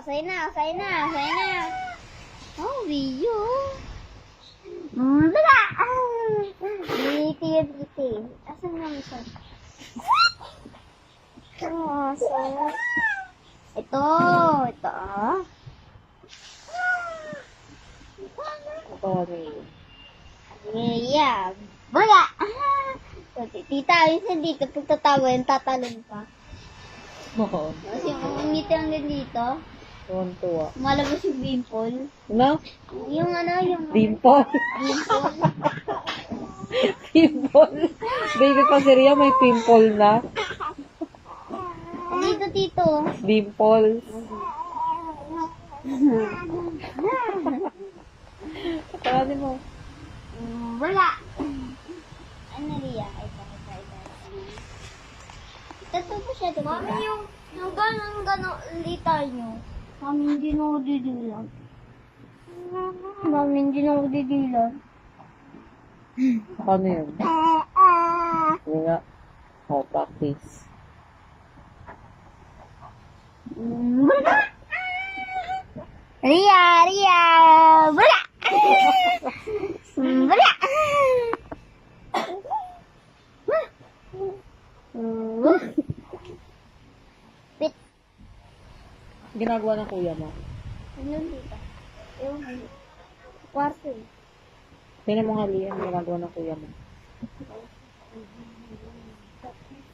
Asay na. Oh, Rio. Bala! Ngiti. Asan nga mo siya? Oh, so... Ito. Yeah. Bala! Tita, minsan dito, pag tatawa yun, tatalon pa. Oo. Kasi yung ngiti ang dito, Tuwan-tuwa. malabas yung dimple. No? Yung Dimple. dimple. Pimple. Baby pa si Ria, may pimple na. Dito, tito. Dimples. Patawanin mo. Wala. Ano Ria? Ito. Ito po siya. Mami, yung ganon lita nyo. Mami, hindi na ako didilan. Ano yun? Hindi nga. Oh, practice. Wala. Ria. Wala. Wala. Pit. Ginagawa ng kuya mo. Ano dito? Yung kwarto. Tingnan mo nga, Lia, ang ginagawa ng kuya mo.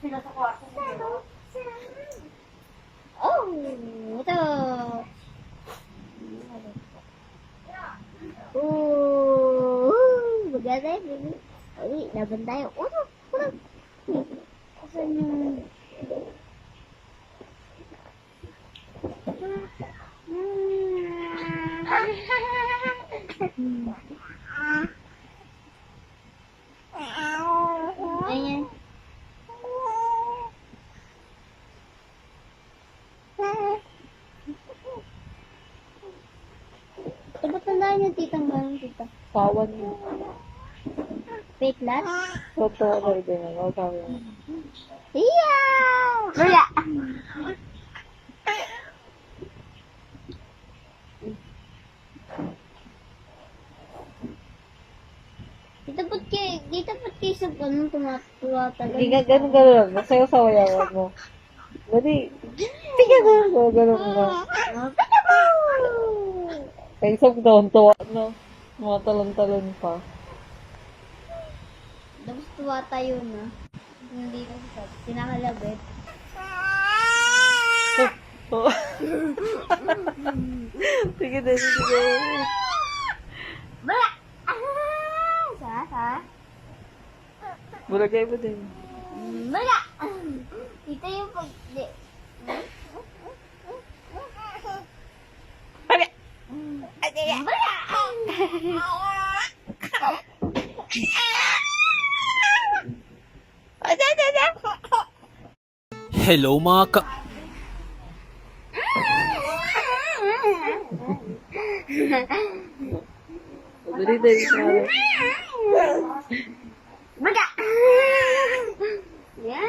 Sila sa kwarto. Oh, ito. Maganda yun. Uy, laban tayo. Urog. Asan yung... Ayan. Ba't tandaan yung titang gano'n, tita? Pawan mo. Fake last? Totoo na rin yun. Huwag kami. Iya! Wala! Dito ba't kayo sa ganun tumatuwa talaga? Hindi ka ganun. Masayaw-sawayawan mo. Dali. Tingnan mo. Ganun mo. Kaya isang tuwa, no? Mga talon-talon pa. Tapos tuwa tayo na. Hindi ko sabi. Sinakalabit. Oh. Sige. Wala! Sa? Bulagay mo din. Wala! Ito yung pag... Hello mga ka... Dali. Wala! Yeah!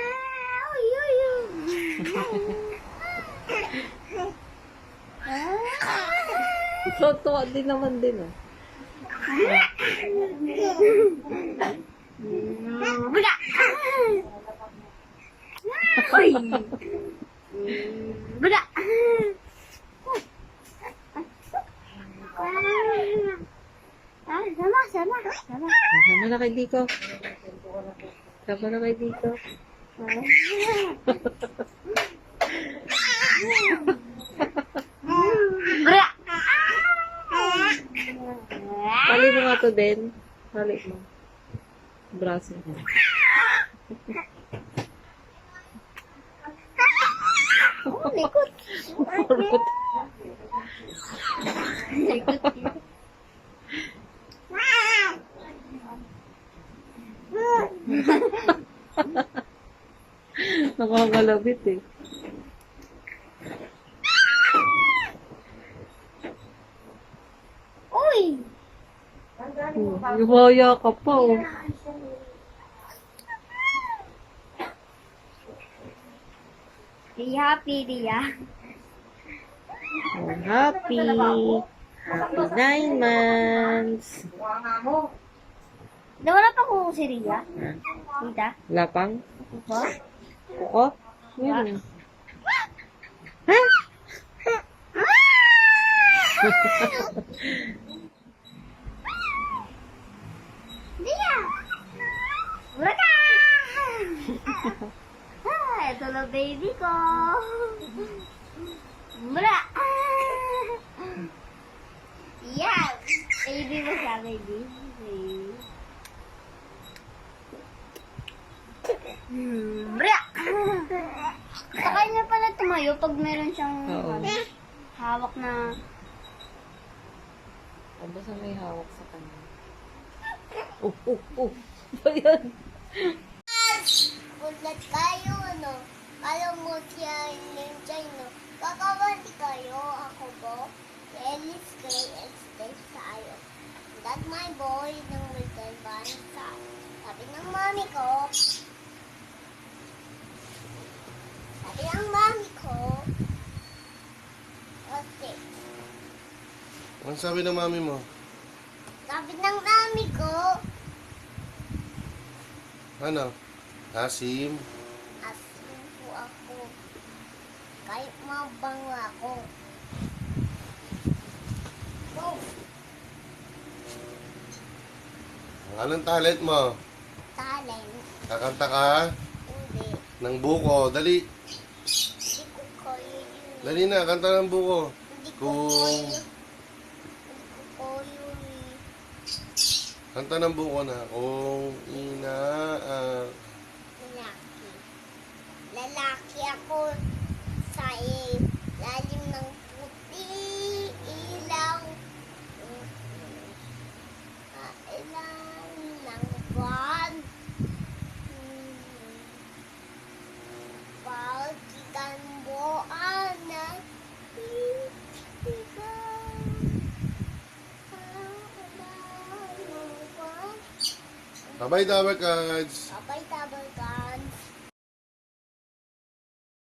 So, tuwa din naman din, oh. Wala! Uy! Wala! Sama. Sama na kay Diko. Wala! Hali mo nga to din. Hali mo. Braso mo. Oh, likod. Forgot. Nakakalabit eh. Uy! Lumaya ka pa oh. Be happy, Ria. Oh, happy. Happy 9 months. Wala pa ko si Ria. Tita? Lapang? Kuko? Kuko? Yun. Ha? Ria! Wala! Ito na baby ko. Wala! Yeah! Baby mo siya, baby. Wala! Saka niya pala tumayo pag meron siyang Oo. hawak na... Basta may hawak sa kanya. Ba yan? Ulat kayo, no? Alam mo siya ninja, no? Kakawali kayo, ako po. Ellis Gray and stay tayo. That my boy ng Wilton Bansa. Sabi ng mami ko. Sabi ng mami ko. Okay. Ano sabi ng mami mo? Sabi ng mami ko. Ano? Asim? Asin po ako. Kahit mabango ako. Oh. Anong talent mo? Talent. Kakanta ka Hindi. ng buko. Dali. Hindi ko kaya yun. Dali na, kanta ng buko. Hindi ko Kung kaya. Hindi ko kaya yun. kanta ng buko na. Kung Lalaki. Lalaki ako sa lalim ng puti ilaw. Ilalim ng buwan. Pagkikan buwan na ikaw. Bye-bye, Dabber Cards. Sabay-sabay ka.